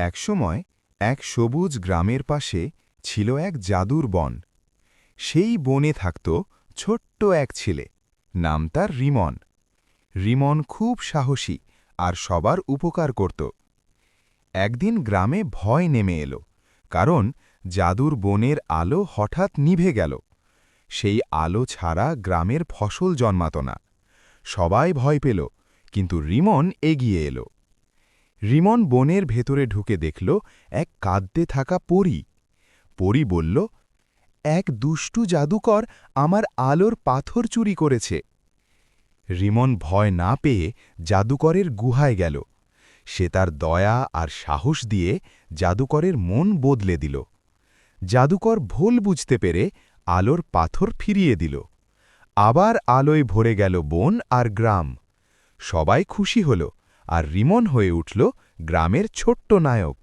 একসময় এক সবুজ গ্রামের পাশে ছিল এক জাদুর বন। সেই বনে থাকত ছোট্ট এক ছেলে, নাম তার রিমন। রিমন খুব সাহসী আর সবার উপকার করত। একদিন গ্রামে ভয় নেমে এলো, কারণ জাদুর বনের আলো হঠাৎ নিভে গেল। সেই আলো ছাড়া গ্রামের ফসল জন্মাত না। সবাই ভয় পেল, কিন্তু রিমন এগিয়ে এলো। রিমন বনের ভেতরে ঢুকে দেখল এক কাঁদতে থাকা পরী। পরী বলল, এক দুষ্টু জাদুকর আমার আলোর পাথর চুরি করেছে। রিমন ভয় না পেয়ে জাদুকরের গুহায় গেল। সে তার দয়া আর সাহস দিয়ে জাদুকরের মন বদলে দিল। জাদুকর ভুল বুঝতে পেরে আলোর পাথর ফিরিয়ে দিল। আবার আলোয় ভরে গেল বন আর গ্রাম। সবাই খুশি হল, আর রিমন হয়ে উঠল গ্রামের ছোট্ট নায়ক।